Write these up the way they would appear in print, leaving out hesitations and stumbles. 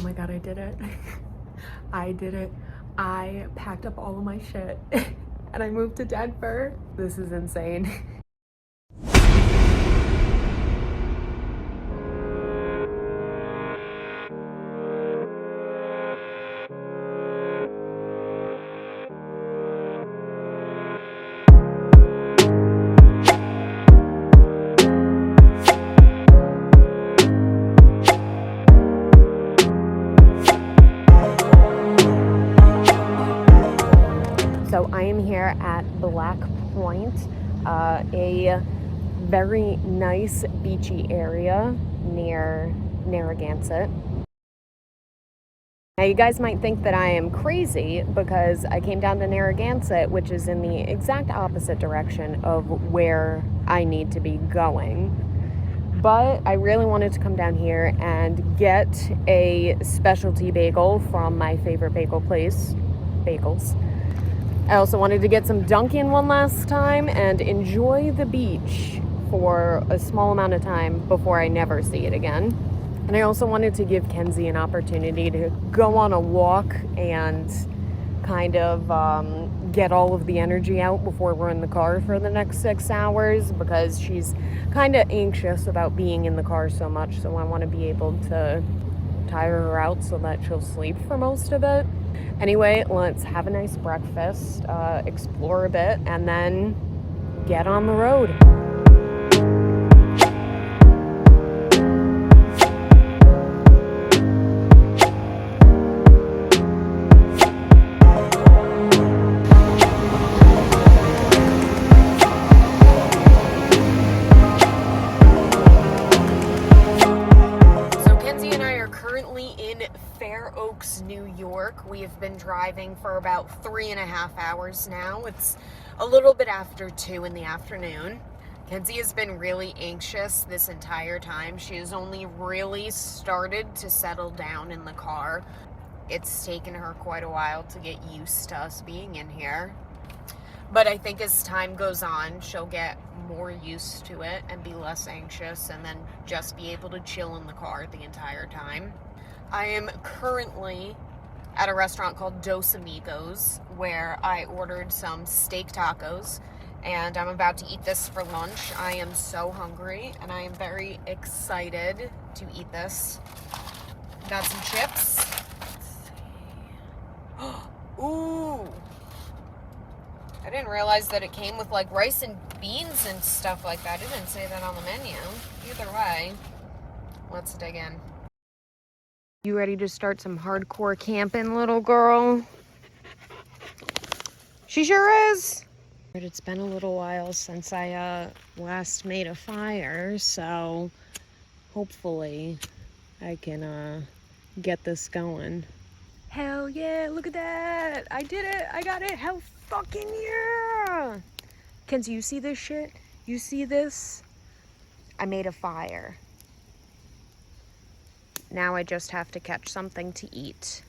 Oh my god, I did it. I did it. I packed up all of my shit and I moved to Denver. This is insane. So I am here at Black Point, a very nice beachy area near Narragansett. Now you guys might think that I am crazy because I came down to Narragansett, which is in the exact opposite direction of where I need to be going. But I really wanted to come down here and get a specialty bagel from my favorite bagel place, Bagels. I also wanted to get some Dunkin' one last time and enjoy the beach for a small amount of time before I never see it again. And I also wanted to give Kenzie an opportunity to go on a walk and kind of get all of the energy out before we're in the car for the next 6 hours, because she's kind of anxious about being in the car so much. So I want to be able to tire her out so that she'll sleep for most of it. Anyway, let's have a nice breakfast, explore a bit, and then get on the road. New York. We have been driving for about 3.5 hours now. It's a little bit after 2 in the afternoon. Kenzie has been really anxious this entire time. She has only really started to settle down in the car. It's taken her quite a while to get used to us being in here. But I think as time goes on, she'll get more used to it and be less anxious, and then just be able to chill in the car the entire time. I am currently at a restaurant called Dos Amigos, where I ordered some steak tacos, and I'm about to eat this for lunch. I am so hungry, and I am very excited to eat this. Got some chips. Let's see. Ooh! I didn't realize that it came with like rice and beans and stuff like that. It didn't say that on the menu. Either way, let's dig in. You ready to start some hardcore camping, little girl? She sure is. It's been a little while since I last made a fire, so hopefully I can get this going. Hell yeah, look at that. I did it. I got it. Hell fucking yeah. Kenzie, you see this shit? You see this? I made a fire. Now I just have to catch something to eat.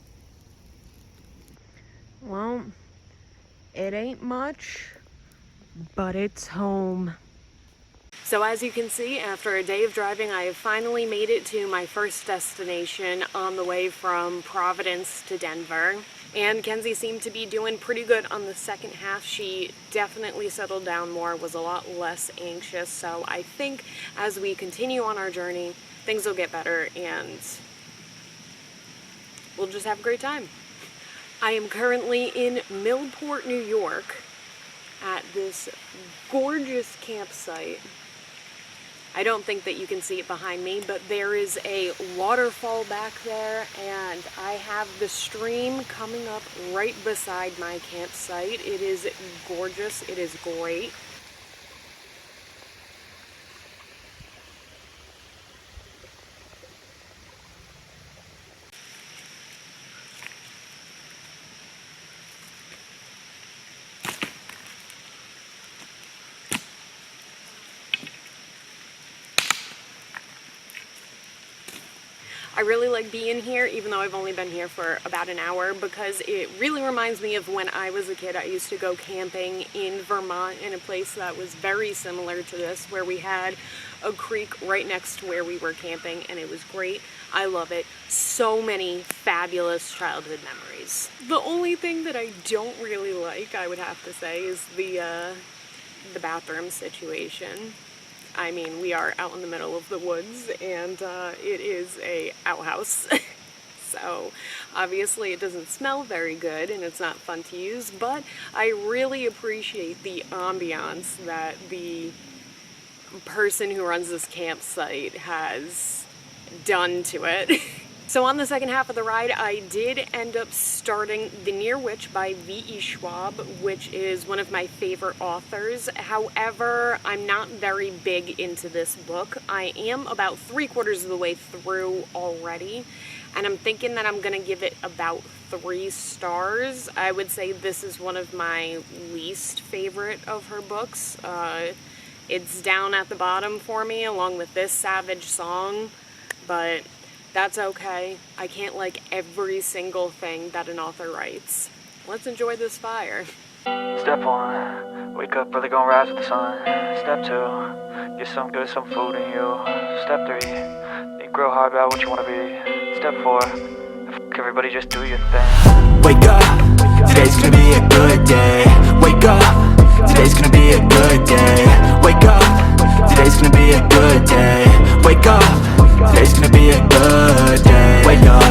Well, it ain't much, but it's home. So as you can see, after a day of driving, I have finally made it to my first destination on the way from Providence to Denver. And Kenzie seemed to be doing pretty good on the second half. She definitely settled down more, was a lot less anxious. So I think as we continue on our journey, things will get better and we'll just have a great time. I am currently in Millport, New York at this gorgeous campsite. I don't think that you can see it behind me, but there is a waterfall back there, and I have the stream coming up right beside my campsite. It is gorgeous. It is great. I really like being here, even though I've only been here for about an hour, because it really reminds me of when I was a kid. I used to go camping in Vermont in a place that was very similar to this, where we had a creek right next to where we were camping, and it was great. I love it. So many fabulous childhood memories. The only thing that I don't really like, I would have to say, is the bathroom situation. I mean, we are out in the middle of the woods, and it is a outhouse. So obviously it doesn't smell very good and it's not fun to use, but I really appreciate the ambiance that the person who runs this campsite has done to it. So on the second half of the ride, I did end up starting The Near Witch by V.E. Schwab, which is one of my favorite authors. However, I'm not very big into this book. I am about 3/4 of the way through already, and I'm thinking that I'm gonna give it about 3 stars. I would say this is one of my least favorite of her books. It's down at the bottom for me, along with this Savage Song, but that's okay. I can't like every single thing that an author writes. Let's enjoy this fire. Step 1, wake up early, gonna rise with the sun. Step 2, get some food in you. Step 3, think real hard about what you wanna be. Step 4, fuck everybody, just do your thing. Wake up, today's gonna be a good day. Wake up, today's gonna be a good day. Wake up, today's gonna be a good day. Wake up, today's gonna be a good day. Wake up,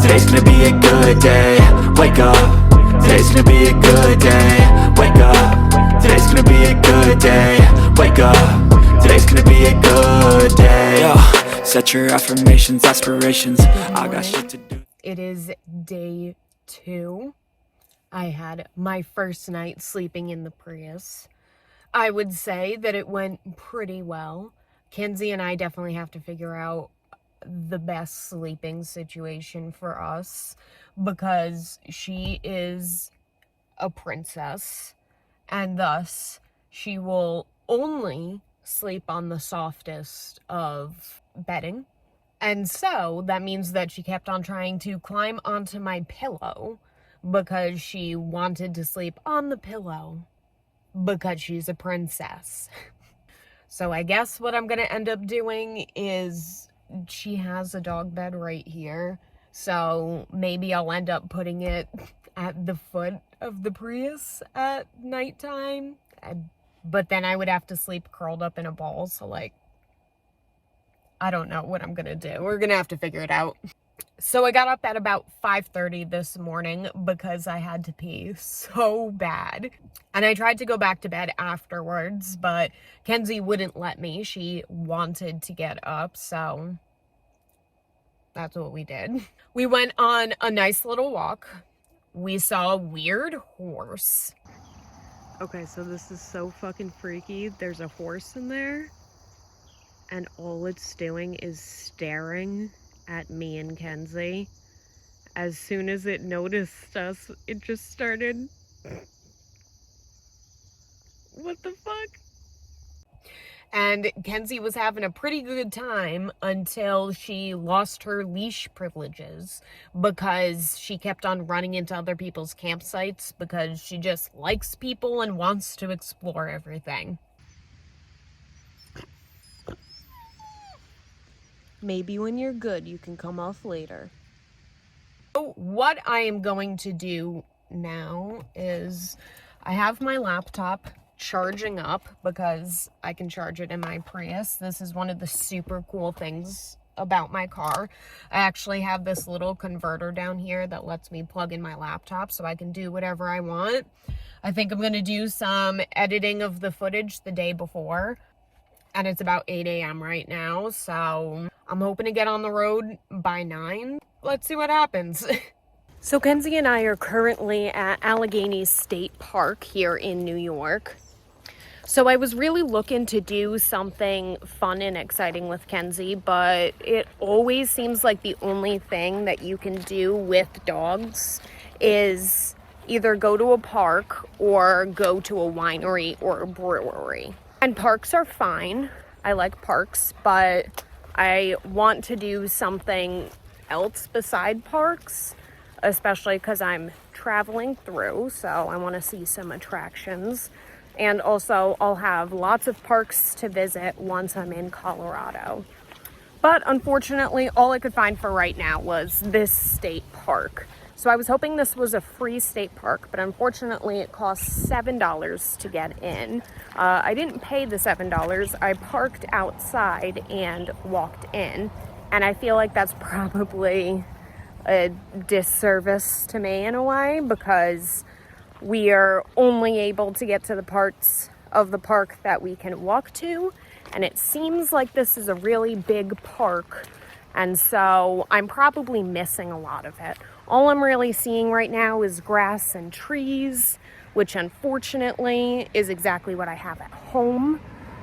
today's gonna be a good day. Wake up, today's gonna be a good day. Wake up, today's gonna be a good day. Wake up, today's gonna be a good day. Yo, set your affirmations, aspirations. I got shit to do. It is day 2. I had my first night sleeping in the Prius. I would say that it went pretty well. Kenzie and I definitely have to figure out the best sleeping situation for us, because she is a princess and thus she will only sleep on the softest of bedding. And so that means that she kept on trying to climb onto my pillow because she wanted to sleep on the pillow because she's a princess. So I guess what I'm gonna end up doing is, she has a dog bed right here, so maybe I'll end up putting it at the foot of the Prius at nighttime. But then I would have to sleep curled up in a ball, so like, I don't know what I'm gonna do. We're gonna have to figure it out. So I got up at about 5:30 this morning because I had to pee so bad. And I tried to go back to bed afterwards, but Kenzie wouldn't let me. She wanted to get up, so that's what we did. We went on a nice little walk. We saw a weird horse. Okay, so this is so fucking freaky. There's a horse in there, and all it's doing is staring at me and Kenzie. As soon as it noticed us, it just started... What the fuck? And Kenzie was having a pretty good time until she lost her leash privileges, because she kept on running into other people's campsites because she just likes people and wants to explore everything. Maybe when you're good, you can come off later. So what I am going to do now is, I have my laptop charging up because I can charge it in my Prius. This is one of the super cool things about my car. I actually have this little converter down here that lets me plug in my laptop so I can do whatever I want. I think I'm gonna do some editing of the footage the day before, and it's about 8 a.m. right now, so I'm hoping to get on the road by 9. Let's see what happens. So Kenzie and I are currently at Allegheny State Park here in New York. So I was really looking to do something fun and exciting with Kenzie, but it always seems like the only thing that you can do with dogs is either go to a park or go to a winery or a brewery. And parks are fine. I like parks, but I want to do something else beside parks, especially because I'm traveling through, so I want to see some attractions. And also, I'll have lots of parks to visit once I'm in Colorado. But unfortunately, all I could find for right now was this state park. So I was hoping this was a free state park, but unfortunately it costs $7 to get in. I didn't pay the $7. I parked outside and walked in. And I feel like that's probably a disservice to me in a way, because we are only able to get to the parts of the park that we can walk to. And it seems like this is a really big park, and so I'm probably missing a lot of it. All I'm really seeing right now is grass and trees, which unfortunately is exactly what I have at home.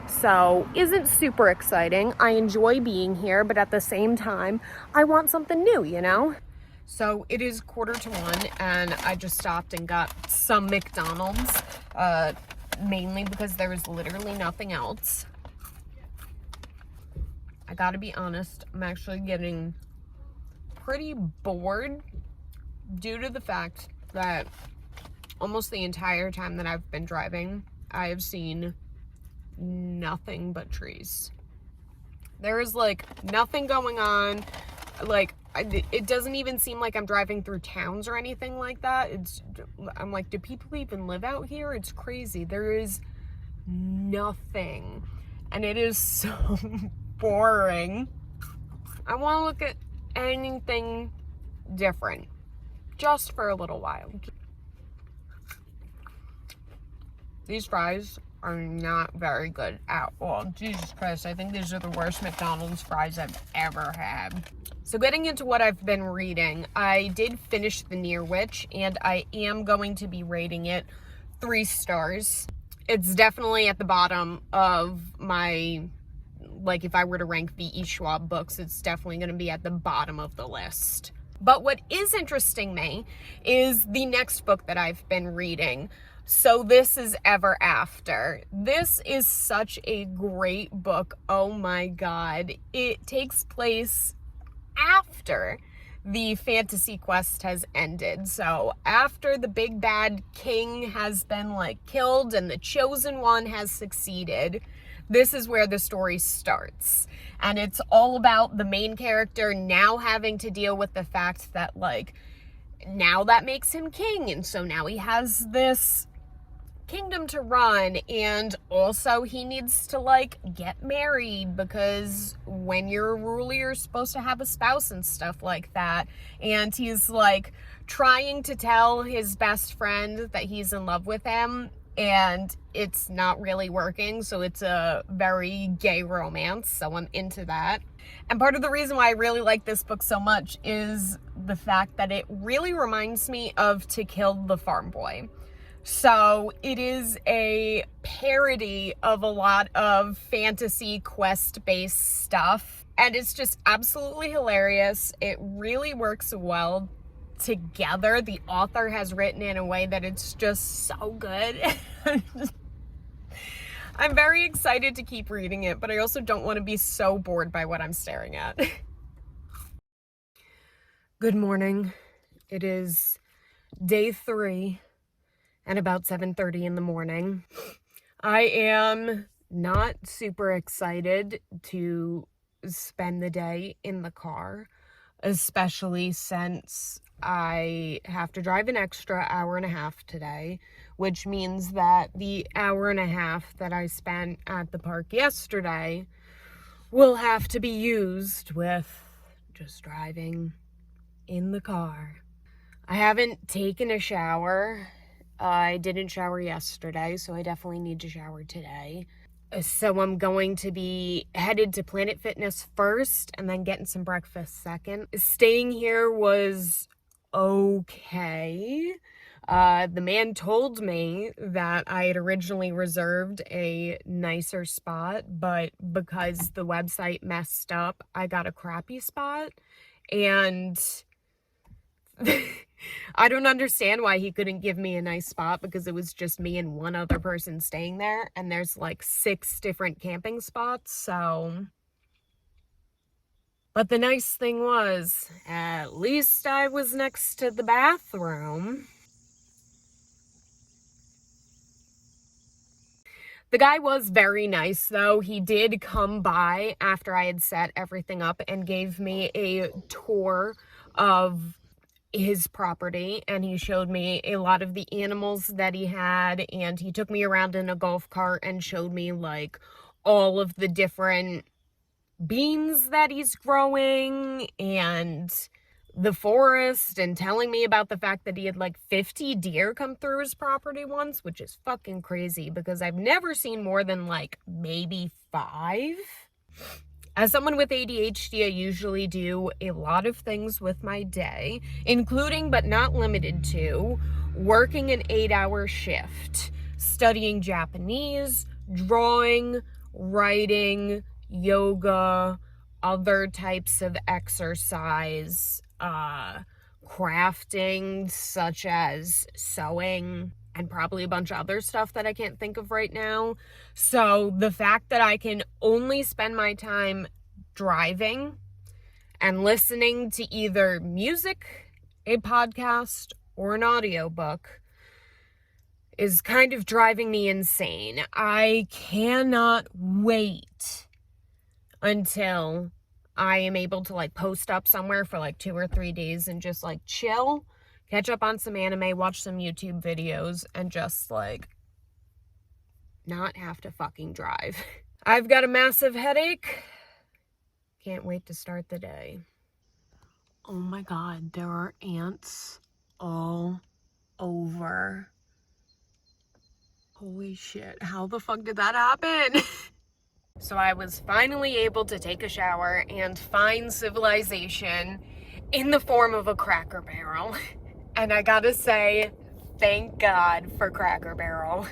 So isn't super exciting. I enjoy being here, but at the same time, I want something new, you know? So it is 1:45, and I just stopped and got some McDonald's, mainly because there was literally nothing else. I gotta be honest, I'm actually getting pretty bored due to the fact that almost the entire time that I've been driving, I have seen nothing but trees. There is like nothing going on. Like, it doesn't even seem like I'm driving through towns or anything like that. I'm like, do people even live out here? It's crazy. There is nothing. And it is so boring. I want to look at anything different just for a little while. These fries are not very good at all. Jesus Christ, I think these are the worst McDonald's fries I've ever had. So getting into what I've been reading, I did finish The Near Witch, and I am going to be rating it 3 stars. It's definitely at the bottom of my, like, if I were to rank V.E. Schwab books, it's definitely going to be at the bottom of the list. But what is interesting me is the next book that I've been reading. So This Is Ever After. This is such a great book. Oh my God. It takes place after the fantasy quest has ended. So after the big bad king has been like killed and the chosen one has succeeded, this is where the story starts. And it's all about the main character now having to deal with the fact that, like, now that makes him king, and so now he has this kingdom to run, and also he needs to, like, get married, because when you're a ruler you're supposed to have a spouse and stuff like that. And he's like trying to tell his best friend that he's in love with him, and it's not really working. So it's a very gay romance, so I'm into that. And part of the reason why I really like this book so much is the fact that it really reminds me of To Kill the Farm Boy. So it is a parody of a lot of fantasy quest-based stuff, and it's just absolutely hilarious. It really works well together. The author has written in a way that it's just so good. I'm very excited to keep reading it, but I also don't want to be so bored by what I'm staring at. Good morning. It is day 3. And about 7:30 in the morning. I am not super excited to spend the day in the car, especially since I have to drive an extra hour and a half today, which means that the hour and a half that I spent at the park yesterday will have to be used with just driving in the car. I haven't taken a shower. I didn't shower yesterday, so I definitely need to shower today. So I'm going to be headed to Planet Fitness first and then getting some breakfast second. Staying here was okay. The man told me that I had originally reserved a nicer spot, but because the website messed up, I got a crappy spot. And I don't understand why he couldn't give me a nice spot, because it was just me and one other person staying there, and there's like 6 different camping spots, so. But the nice thing was, at least I was next to the bathroom. The guy was very nice, though. He did come by after I had set everything up and gave me a tour of his property, and he showed me a lot of the animals that he had, and he took me around in a golf cart and showed me like all of the different beans that he's growing and the forest, and telling me about the fact that he had like 50 deer come through his property once, which is fucking crazy because I've never seen more than like maybe 5. As someone with ADHD, I usually do a lot of things with my day, including but not limited to working an 8-hour shift, studying Japanese, drawing, writing, yoga, other types of exercise, crafting, such as sewing, and probably a bunch of other stuff that I can't think of right now. So the fact that I can only spend my time driving and listening to either music, a podcast, or an audiobook is kind of driving me insane. I cannot wait until I am able to like post up somewhere for like 2 or 3 days and just like chill, catch up on some anime, watch some YouTube videos, and just like not have to fucking drive. I've got a massive headache. Can't wait to start the day. Oh my god, there are ants all over. Holy shit, how the fuck did that happen? So I was finally able to take a shower and find civilization in the form of a Cracker Barrel. And I gotta say, thank God for Cracker Barrel.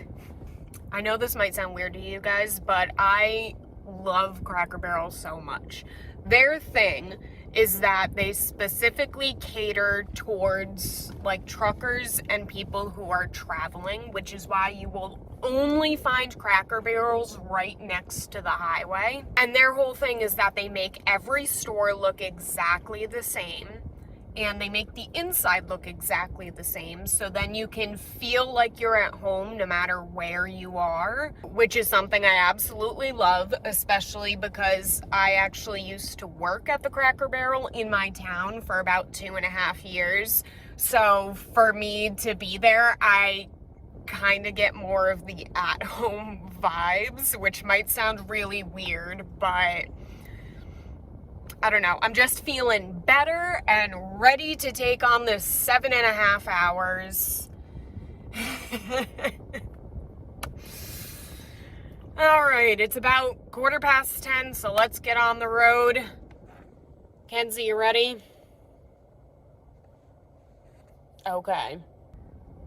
I know this might sound weird to you guys, but I love Cracker Barrel so much. Their thing is that they specifically cater towards like truckers and people who are traveling, which is why you will only find Cracker Barrels right next to the highway. And their whole thing is that they make every store look exactly the same, and they make the inside look exactly the same, so then you can feel like you're at home no matter where you are, which is something I absolutely love, especially because I actually used to work at the Cracker Barrel in my town for about 2.5 years. So for me to be there, I kind of get more of the at-home vibes, which might sound really weird, but I don't know. I'm just feeling better and ready to take on this 7.5 hours. All right, it's about 10:15, so let's get on the road. Kenzie, you ready?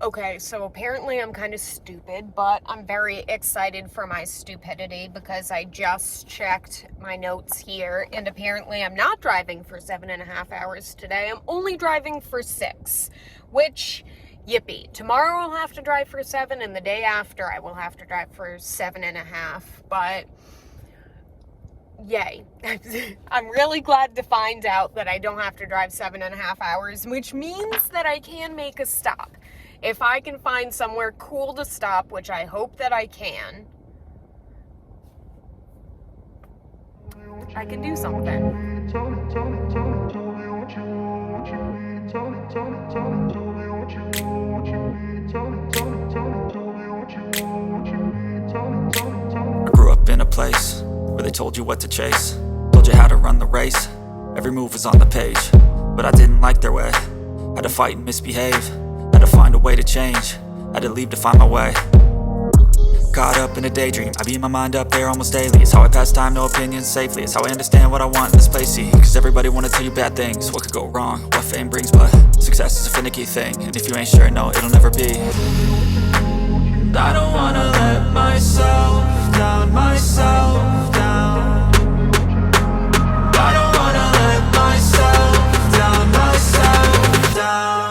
Okay, so apparently I'm kind of stupid, but I'm very excited for my stupidity because I just checked my notes here, and apparently I'm not driving for 7.5 hours today. I'm only driving for 6, which, yippee. Tomorrow I'll have to drive for 7, and the day after I will have to drive for 7.5, but yay. I'm really glad to find out that I don't have to drive 7.5 hours, which means that I can make a stop. If I can find somewhere cool to stop, which I hope that I can do something. I grew up in a place where they told you what to chase, told you how to run the race. Every move was on the page, but I didn't like their way. Had to fight and misbehave, had to find a way to change, had to leave to find my way. Caught up in a daydream, I beat my mind up there almost daily. It's how I pass time, no opinions safely. It's how I understand what I want in this place, see. Cause everybody wanna tell you bad things, what could go wrong, what fame brings. But success is a finicky thing, and if you ain't sure, no, it'll never be. I don't wanna let myself down, myself down. I don't wanna let myself down, myself down.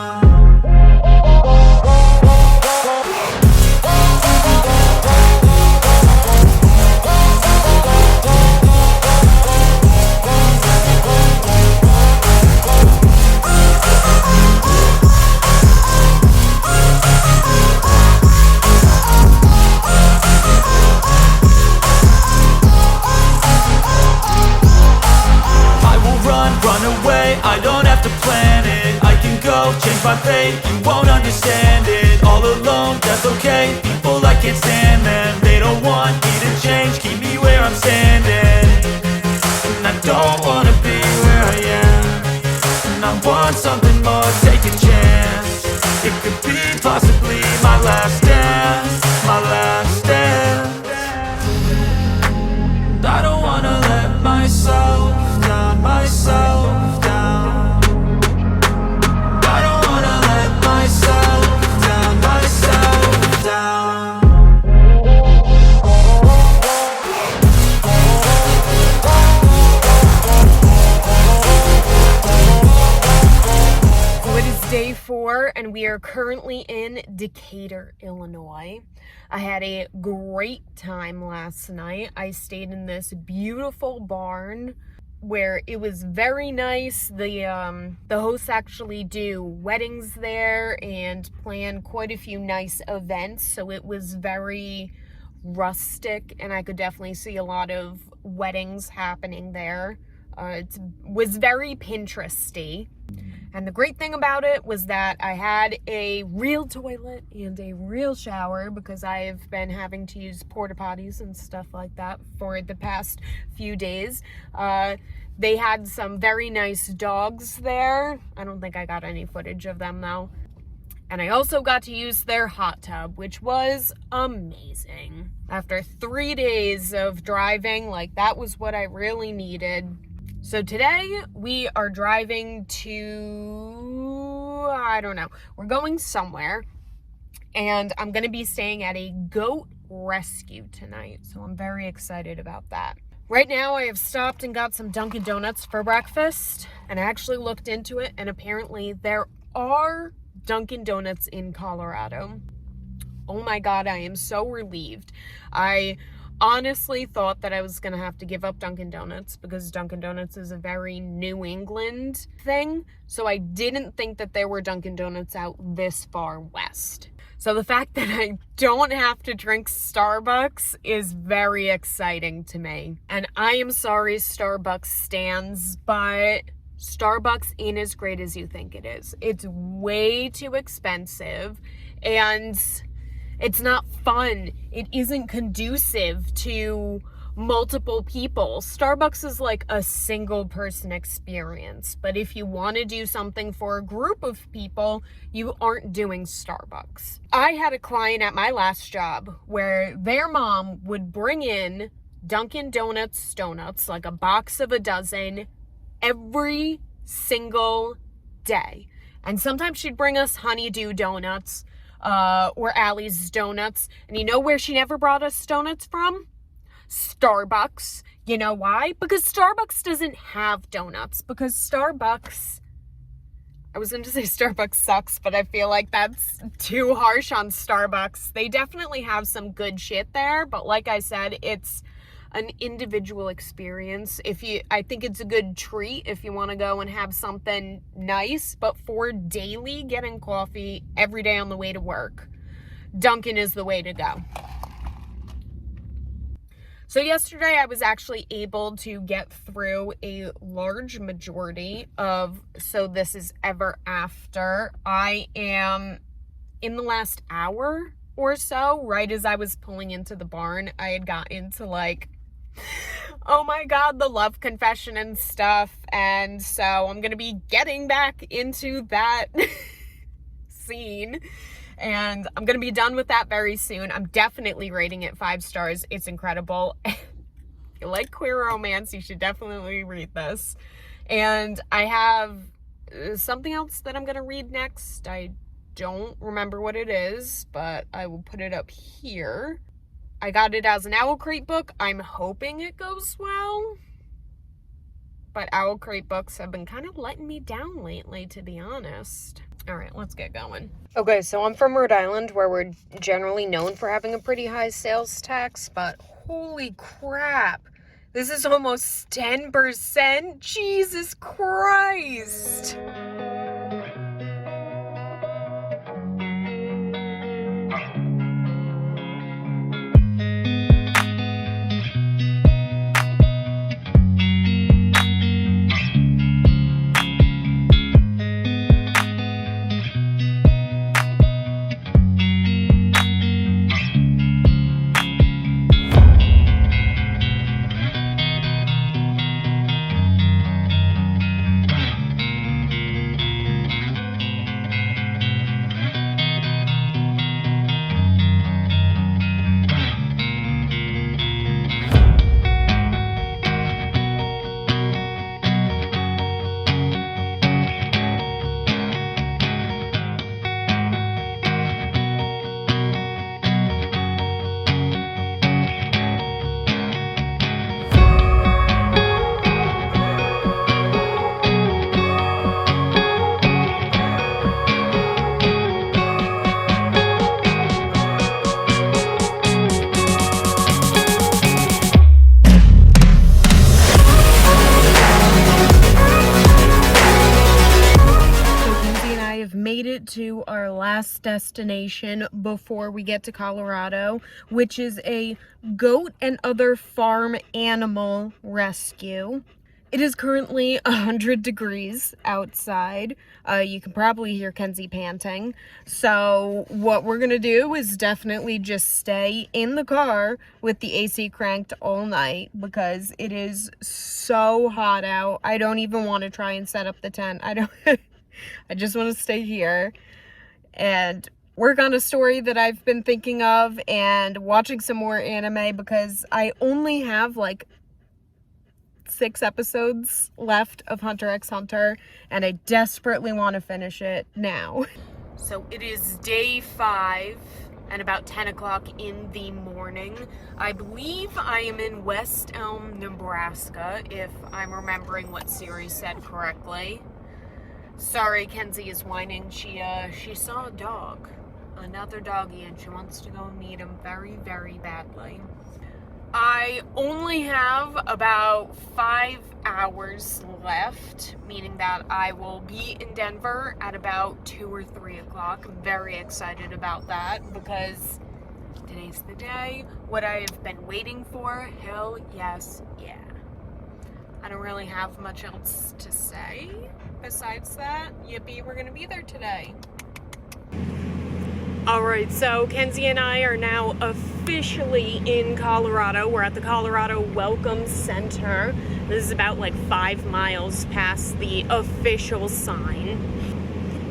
myself, change my fate. You won't understand it, all alone, that's okay. People I can't stand them, they don't want me to change. Keep me where I'm standing, and I don't wanna be where I am. And I want something more, take a chance. It could be possibly my last dance, my last dance. And I don't wanna let myself down, myself down. I don't wanna let myself down, myself down. So it is day 4 and we are currently in Decatur, Illinois. I had a great time last night. I stayed in this beautiful barn where it was very nice. The hosts actually do weddings there and plan quite a few nice events, so it was very rustic and I could definitely see a lot of weddings happening there. It was very Pinteresty. And the great thing about it was that I had a real toilet and a real shower because I've been having to use porta potties and stuff like that for the past few days. They had some very nice dogs there. I don't think I got any footage of them though. And I also got to use their hot tub, which was amazing. After 3 days of driving, like that was what I really needed. So today we are driving to, I don't know, we're going somewhere and I'm going to be staying at a goat rescue tonight. So I'm very excited about that. Right now I have stopped and got some Dunkin' Donuts for breakfast and I actually looked into it and apparently there are Dunkin' Donuts in Colorado. Oh my God, I am so relieved. I honestly thought that I was gonna have to give up Dunkin' Donuts because Dunkin' Donuts is a very New England thing. So I didn't think that there were Dunkin' Donuts out this far west. So the fact that I don't have to drink Starbucks is very exciting to me. And I am sorry, Starbucks stans, but Starbucks ain't as great as you think it is. It's way too expensive and it's not fun. It isn't conducive to multiple people. Starbucks is like a single person experience. But if you want to do something for a group of people, you aren't doing Starbucks. I had a client at my last job where their mom would bring in Dunkin' Donuts donuts, like a box of a dozen, every single day. And sometimes she'd bring us honeydew donuts, or Allie's Donuts. And you know where she never brought us donuts from? Starbucks. You know why? Because Starbucks doesn't have donuts. Because Starbucks, I was going to say Starbucks sucks, but I feel like that's too harsh on Starbucks. They definitely have some good shit there, but like I said, it's an individual experience. I think it's a good treat if you want to go and have something nice, but for daily getting coffee every day on the way to work, Dunkin' is the way to go. So yesterday I was actually able to get through a large majority of So This Is Ever After. I am in the last hour or so, right as I was pulling into the barn, I had got into like, oh my God, the love confession and stuff. And so I'm going to be getting back into that scene and I'm going to be done with that very soon. I'm definitely rating it 5 stars. It's incredible. If you like queer romance, you should definitely read this. And I have something else that I'm going to read next. I don't remember what it is, but I will put it up here. I got it as an Owl Crate book. I'm hoping it goes well. But Owl Crate books have been kind of letting me down lately, to be honest. All right, let's get going. Okay, so I'm from Rhode Island, where we're generally known for having a pretty high sales tax, but holy crap. This is almost 10%. Jesus Christ. have made it to our last destination before we get to Colorado, which is a goat and other farm animal rescue. It is currently 100 degrees outside. You can probably hear Kenzie panting. So what we're gonna do is definitely just stay in the car with the AC cranked all night because it is so hot out. I don't even want to try and set up the tent. I just want to stay here and work on a story that I've been thinking of and watching some more anime because I only have like 6 episodes left of Hunter x Hunter and I desperately want to finish it now. So it is day 5 and about 10 o'clock in the morning. I believe I am in West Elm, Nebraska, if I'm remembering what Siri said correctly. Sorry, Kenzie is whining. She saw a dog, another doggy, and she wants to go meet him very, very badly. I only have about 5 hours left, meaning that I will be in Denver at about 2 or 3 o'clock. I'm very excited about that because today's the day. What I have been waiting for, hell yes, yeah. I don't really have much else to say besides that. Yippee, we're gonna be there today. Alright, so Kenzie and I are now officially in Colorado. We're at the Colorado Welcome Center. This is about like 5 miles past the official sign.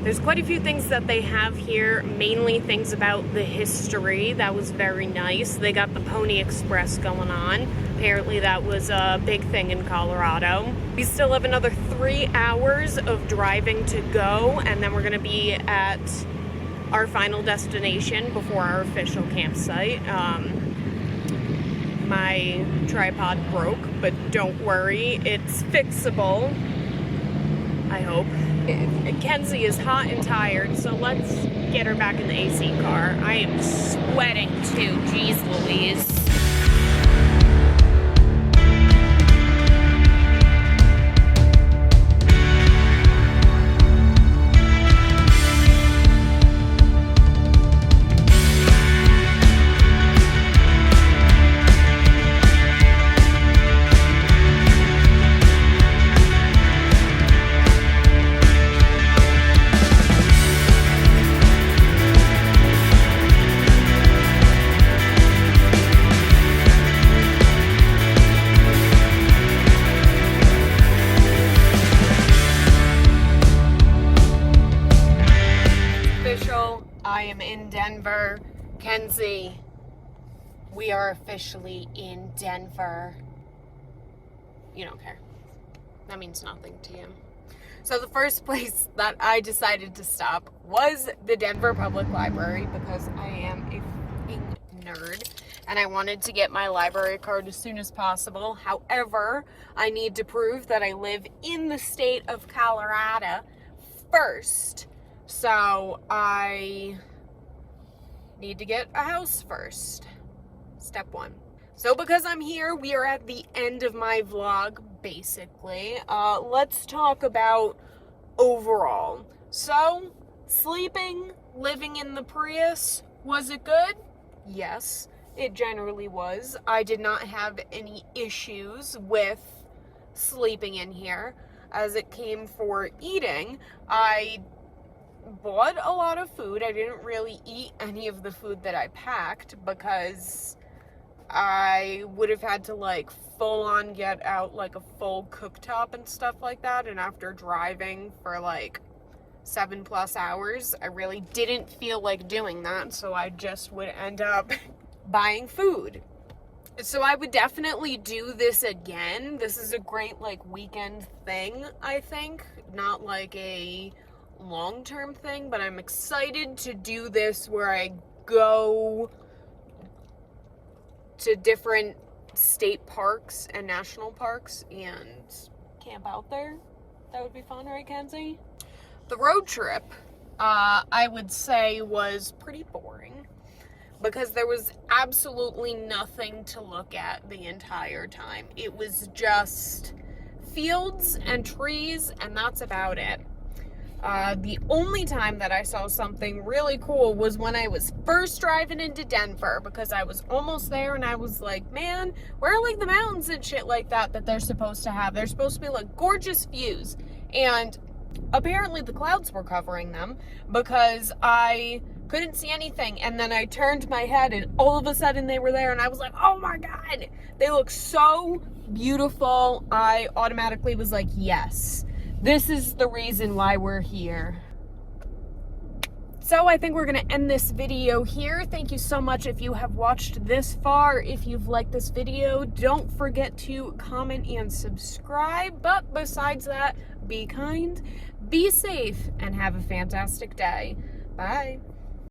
There's quite a few things that they have here, mainly things about the history. That was very nice. They got the Pony Express going on. Apparently that was a big thing in Colorado. We still have another 3 hours of driving to go, and then we're gonna be at our final destination before our official campsite. My tripod broke, but don't worry, it's fixable, I hope. Kenzie is hot and tired, so let's get her back in the AC car. I am sweating too, geez Louise. I am in Denver. Kenzie, we are officially in Denver. You don't care. That means nothing to you. So the first place that I decided to stop was the Denver Public Library because I am a f***ing nerd and I wanted to get my library card as soon as possible. However, I need to prove that I live in the state of Colorado first. So I need to get a house first. Step 1. So because I'm here, we are at the end of my vlog, basically. Let's talk about overall. So, sleeping, living in the Prius, was it good? Yes, it generally was. I did not have any issues with sleeping in here. As it came for eating, I bought a lot of food. I didn't really eat any of the food that I packed because I would have had to like full on get out like a full cooktop and stuff like that, and after driving for like 7+ hours, I really didn't feel like doing that, so I just would end up buying food. So I would definitely do this again. This is a great like weekend thing, I think, not like a long-term thing, but I'm excited to do this where I go to different state parks and national parks and camp out there. That would be fun, right, Kenzie? The road trip, I would say, was pretty boring because there was absolutely nothing to look at the entire time. It was just fields and trees, and that's about it. The only time that I saw something really cool was when I was first driving into Denver, because I was almost there and I was like, man, where are like the mountains and shit like that they're supposed to have? They're supposed to be like gorgeous views. And apparently the clouds were covering them because I couldn't see anything. And then I turned my head and all of a sudden they were there and I was like, oh my God, they look so beautiful. I automatically was like, yes, this is the reason why we're here. So I think we're going to end this video here. Thank you so much if you have watched this far. If you've liked this video, don't forget to comment and subscribe. But besides that, be kind, be safe, and have a fantastic day. Bye.